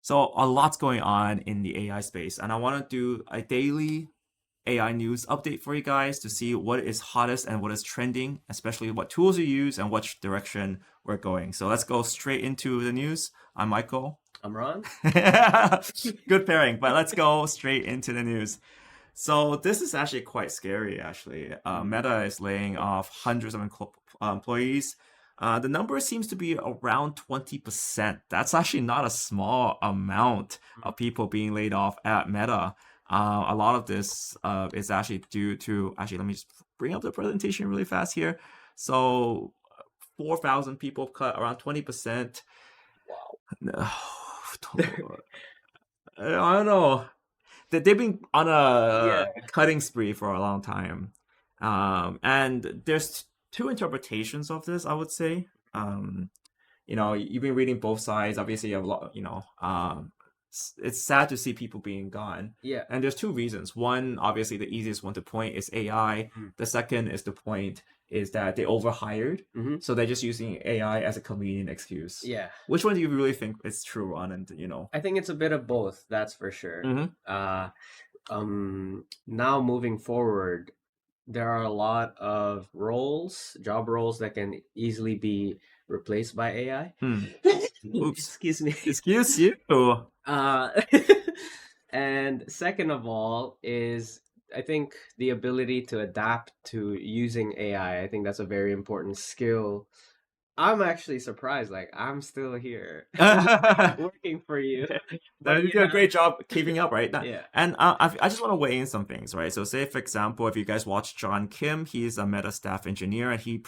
So a lot's going on in the AI space, and I want to do a daily AI news update for you guys to see what is hottest and what is trending, especially what tools you use and which direction we're going. So let's go straight into the news. I'm Michael. I'm Ron. Good pairing, but let's go straight into the news. So this is actually quite scary, actually. Meta is laying off hundreds of employees. The number seems to be around 20%. That's actually not a small amount of people being laid off at Meta. A lot of this is actually due to, actually, let me just bring up the presentation really fast here. So 4,000 people cut, around 20%. Wow. I don't know. They've been on Yeah. a cutting spree for a long time. And there's two interpretations of this, I would say. You've been reading both sides. Obviously, you have a lot, it's sad to see people being gone. Yeah. And there's two reasons. One, obviously, the easiest one to point is AI. The second is the point is that they overhired. So they're just using AI as a convenient excuse. Yeah. Which one do you really think is true, Ron? And I think it's a bit of both, that's for sure. Now moving forward, there are a lot of job roles that can easily be replaced by AI. Oops. Excuse me. Excuse you. And second of all is, I think, the ability to adapt to using AI. I think that's a very important skill. I'm actually surprised. Like, I'm still here working for you. You do a great job keeping up, right? Yeah. And I just want to weigh in some things, right? So, say for example, if you guys watch John Kim, he's a Meta staff engineer, and he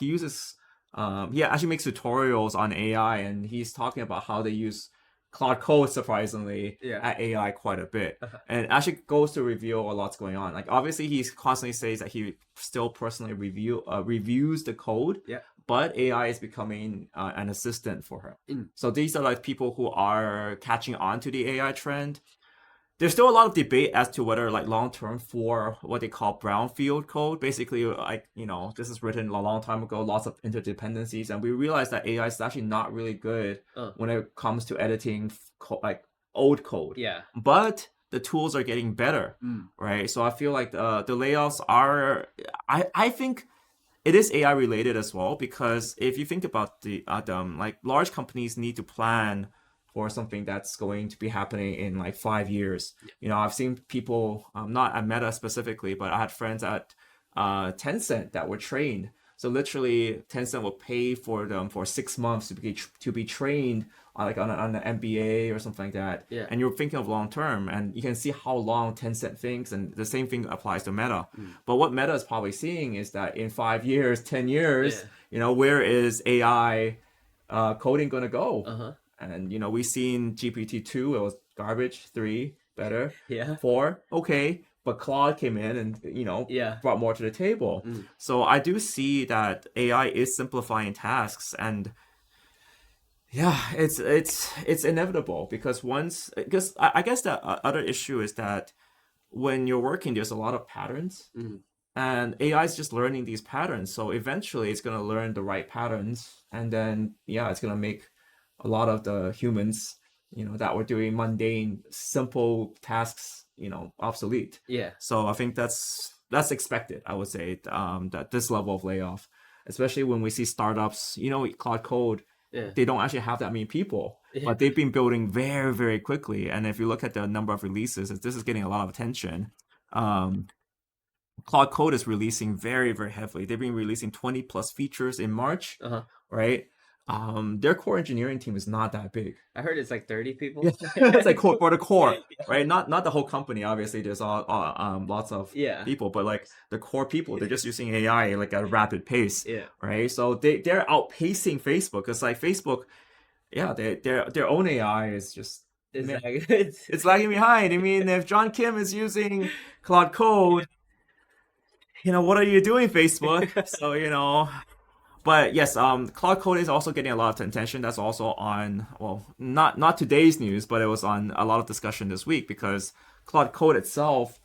uses, he actually makes tutorials on AI, and he's talking about how they use Claude Code, surprisingly, at AI quite a bit. And actually goes to reveal a lot's going on. Like, obviously, he constantly says that he still personally reviews the code. Yeah. But AI is becoming an assistant for her. So these are like people who are catching on to the AI trend. There's still a lot of debate as to whether like long term for what they call brownfield code. Basically, like, this is written a long time ago, lots of interdependencies, and we realized that AI is actually not really good when it comes to editing like old code. Yeah. But the tools are getting better, right? So I feel like the layoffs are, I think it is AI related as well, because if you think about the like large companies need to plan for something that's going to be happening in like 5 years. I've seen people, not at Meta specifically, but I had friends at Tencent that were trained. So literally, Tencent will pay for them for 6 months to be trained like on an MBA or something like that. Yeah. And you're thinking of long term, and you can see how long Tencent thinks, and the same thing applies to Meta. But what Meta is probably seeing is that in 5 years, 10 years, where is AI coding going to go? And we've seen GPT-2, it was garbage. 3, better. 4, okay. But Claude came in and, brought more to the table. So I do see that AI is simplifying tasks, and it's inevitable because I guess the other issue is that when you're working, there's a lot of patterns, and AI is just learning these patterns. So eventually it's going to learn the right patterns, and then, it's going to make a lot of the humans, that were doing mundane, simple tasks, obsolete. Yeah. So I think that's expected, I would say, that this level of layoff, especially when we see startups, Claude Code, they don't actually have that many people, but they've been building very, very quickly. And if you look at the number of releases, this is getting a lot of attention. Claude Code is releasing very, very heavily. They've been releasing 20 plus features in March, right? Their core engineering team is not that big. I heard it's like 30 people. It's like for the core, right? Not the whole company. Obviously, there's lots of people, but like the core people, they're just using AI like at a rapid pace, right? So they're outpacing Facebook, because like Facebook, their own AI is just it's lagging behind. I mean, if John Kim is using Claude Code, what are you doing, Facebook? So But yes, Claude Code is also getting a lot of attention. That's also on, well, not today's news, but it was on a lot of discussion this week, because Claude Code itself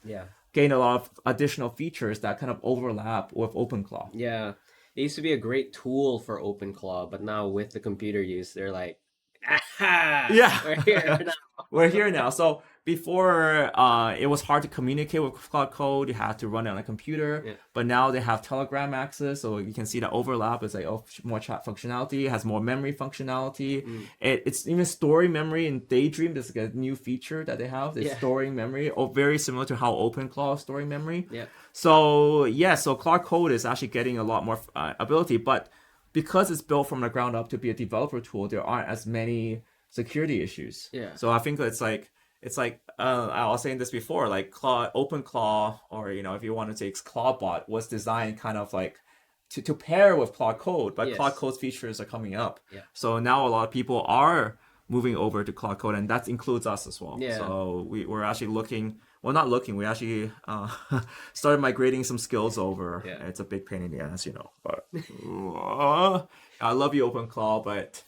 gained a lot of additional features that kind of overlap with OpenClaw. Yeah, it used to be a great tool for OpenClaw, but now with the computer use, they're like, Yeah, we're here now. We're here now. So before, it was hard to communicate with Claude Code. You had to run it on a computer. Yeah. But now they have Telegram access, so you can see the overlap. It's like, oh, more chat functionality. It has more memory functionality. It's even storing memory in Daydream. There's like a new feature that they have. It's storing memory, very similar to how OpenClaw is storing memory. Yeah. So yeah, so Claude Code is actually getting a lot more ability, but because it's built from the ground up to be a developer tool, there aren't as many security issues. Yeah. So I think it's like I was saying this before, like OpenClaw, or if you want to take ClawBot, was designed kind of like to pair with Claude Code, but Claude Code's features are coming up. Yeah. So now a lot of people are moving over to Claude Code, and that includes us as well. Yeah. So we're actually looking. Well, not looking. We actually started migrating some skills over. Yeah. It's a big pain in the ass, But I love you, OpenClaw, but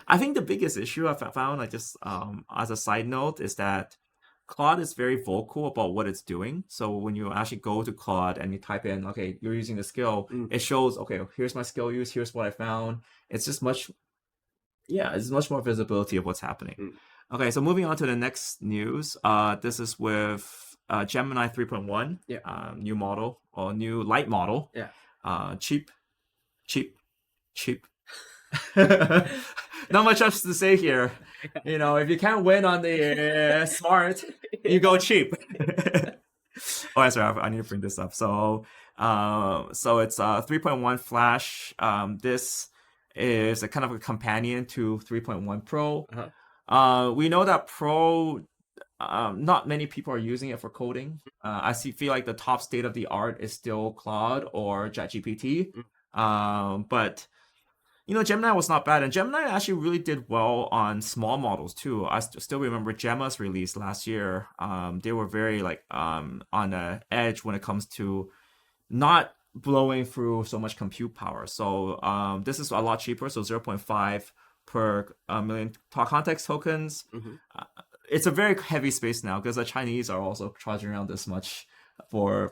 I think the biggest issue I found, like just as a side note, is that Claude is very vocal about what it's doing. So when you actually go to Claude and you type in, okay, you're using the skill, it shows, okay, here's my skill use, here's what I found. It's just much more visibility of what's happening. Okay, so moving on to the next news. This is with Gemini 3.1, new model, or new light model. Yeah. Cheap. Not much else to say here. If you can't win on the smart, you go cheap. Oh, sorry, I need to bring this up. So it's 3.1 Flash. This is a kind of a companion to 3.1 Pro. We know that Pro, not many people are using it for coding. I feel like the top state of the art is still Claude or ChatGPT. But Gemini was not bad, and Gemini actually really did well on small models too. I still remember Gemma's release last year. They were very on the edge when it comes to not blowing through so much compute power. So this is a lot cheaper, so 0.5 per million context tokens. It's a very heavy space now because the Chinese are also charging around this much for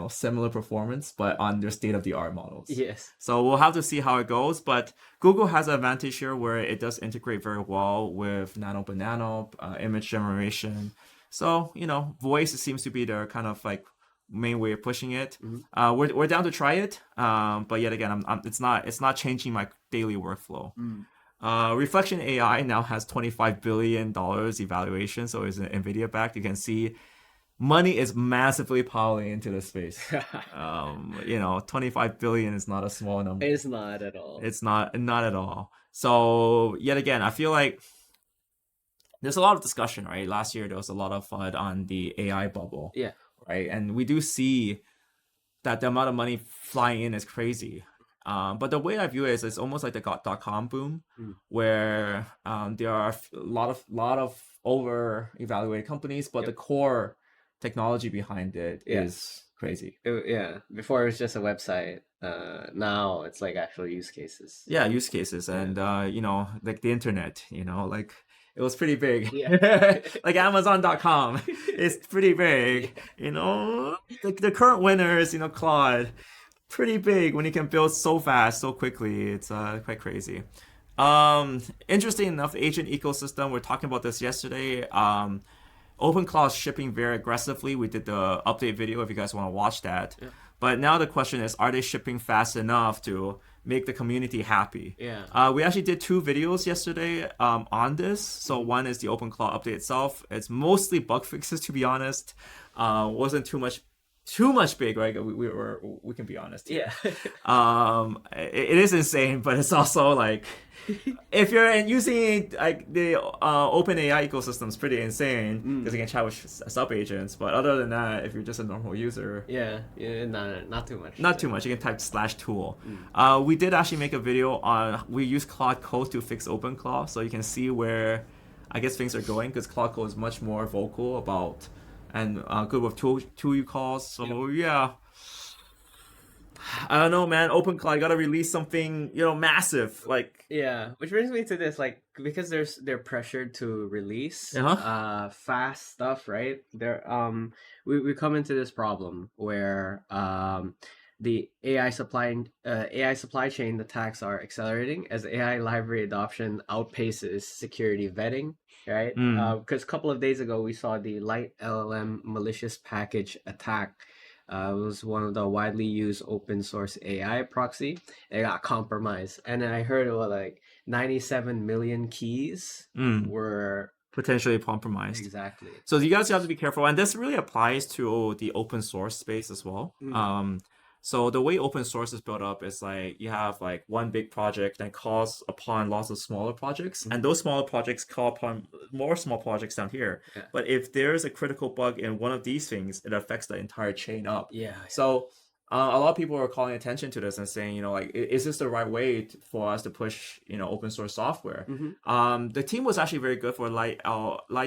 similar performance, but on their state-of-the-art models. Yes. So we'll have to see how it goes, but Google has an advantage here where it does integrate very well with Nano Banana, image generation. So, voice seems to be their kind of like main way of pushing it. We're down to try it, but yet again, it's not changing my daily workflow. Reflection AI now has $25 billion evaluation, so it's an NVIDIA backed. You can see money is massively piling into the space. 25 billion is not a small number. It's not at all. It's not at all. So yet again, I feel like there's a lot of discussion, right? Last year there was a lot of FUD on the AI bubble. Yeah. Right, and we do see that the amount of money flying in is crazy. But the way I view it is, it's almost like the .com boom, where there are a lot of over evaluated companies, but the core technology behind it is crazy. Before it was just a website. Now it's like actual use cases. Yeah, use cases, and like the internet. It was pretty big. Like Amazon.com is pretty big. The current winners, Claude, pretty big when you can build so fast, so quickly. It's quite crazy. Interesting enough, the agent ecosystem, we're talking about this yesterday. OpenClaw is shipping very aggressively. We did the update video if you guys want to watch that. But now the question is, are they shipping fast enough to make the community happy? We actually did 2 videos yesterday on this. So one is the OpenClaw update itself. It's mostly bug fixes, to be honest. Wasn't too much big, right? We can be honest here. It is insane, but it's also like, if you're using like the OpenAI ecosystem, is pretty insane because you can chat with sub agents. But other than that, if you're just a normal user, not too much. Not too much. You can type /tool. We did actually make a video on, we use Claude Code to fix OpenClaw, so you can see where I guess things are going, because Claude Code is much more vocal about and good with tool calls. So yeah. I don't know, man. OpenClaw gotta release something, massive. Which brings me to this, because they're pressured to release fast stuff, right? We come into this problem where the AI supply chain attacks are accelerating as AI library adoption outpaces security vetting, right? Because a couple of days ago we saw the LiteLLM malicious package attack. It was one of the widely used open source AI proxy. It got compromised, and I heard it was like 97 million keys were potentially compromised. exactly. So you guys have to be careful, and this really applies to the open source space as well. So the way open source is built up is like you have like one big project that calls upon lots of smaller projects, and those smaller projects call upon more small projects down here. Yeah. But if there's a critical bug in one of these things, it affects the entire chain up. Yeah. So a lot of people are calling attention to this and saying, like, is this the right way for us to push, open source software? The team was actually very good for LiteLLM.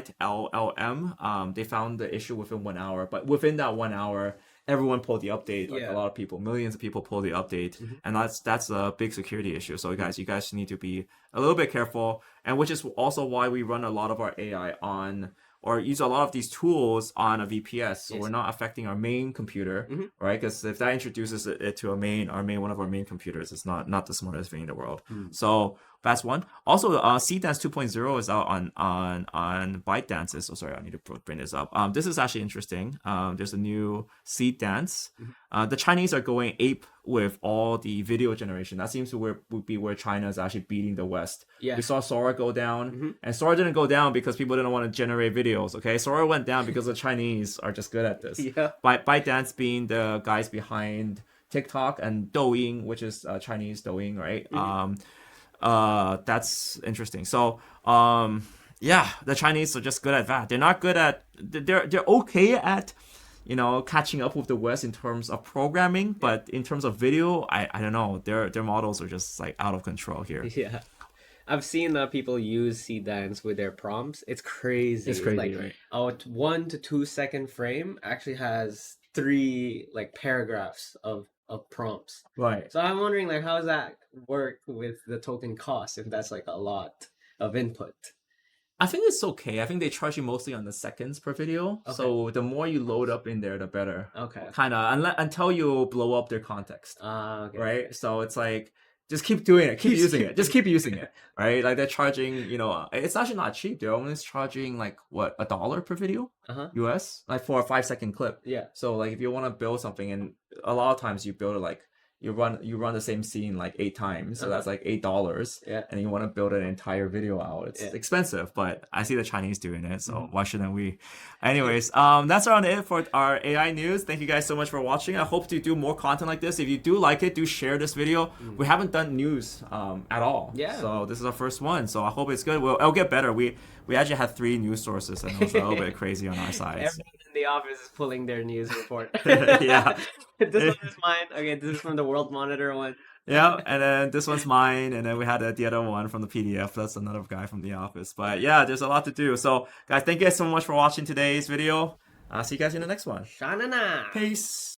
They found the issue within 1 hour, but within that 1 hour, everyone pulled the update. Like a lot of people, millions of people pulled the update, and that's a big security issue. So you guys need to be a little bit careful, and which is also why we run a lot of our AI on, or use a lot of these tools on a VPS, so we're not affecting our main computer, right? Because if that introduces it to one of our main computers, it's not the smartest thing in the world. So that's one. Also, CDance 2.0 is out on ByteDance. So sorry, I need to bring this up. This is actually interesting. There's a new CDance. The Chinese are going ape with all the video generation. That seems to be where China is actually beating the West. Yeah. We saw Sora go down, and Sora didn't go down because people didn't want to generate videos. Okay, Sora went down because the Chinese are just good at this. Yeah. ByteDance being the guys behind TikTok and Douyin, which is Chinese Douyin, right? That's interesting. So yeah, the Chinese are just good at that. They're not good at they're okay at catching up with the West in terms of programming, but in terms of video, I don't know. Their models are just like out of control here. Yeah. I've seen people use CDance with their prompts. It's crazy. It's crazy, like, right? A 1 to 2 second frame actually has 3 like paragraphs of prompts. Right. So I'm wondering, like, how does that work with the token cost if that's like a lot of input? I think it's okay. I think they charge you mostly on the seconds per video. Okay. So the more you load up in there, the better. Okay. Kind of until you blow up their context. Okay. Right. So it's like, just keep doing it. Keep using it. Just keep using it. Right. Like they're charging, it's actually not cheap. They're only charging like what, $1 per video? US? Like for a 5-second clip. Yeah. So like if you want to build something, and a lot of times you build it like, you run the same scene like 8 times, so that's like $8. Yeah. And you want to build an entire video out. It's expensive, but I see the Chinese doing it, so why shouldn't we? Anyways, that's around it for our AI news. Thank you guys so much for watching. I hope to do more content like this. If you do like it, do share this video. We haven't done news at all. Yeah. So this is our first one. So I hope it's good. It'll get better. We actually had 3 news sources, and it was a little bit crazy on our side. Everyone in the office is pulling their news report. Yeah. This one is mine. Okay, this is from the World Monitor one. Yeah, and then this one's mine, and then we had the other one from the PDF. That's another guy from the office. But yeah, there's a lot to do. So guys, thank you guys so much for watching today's video. I'll see you guys in the next one. Sha-na-na. Peace.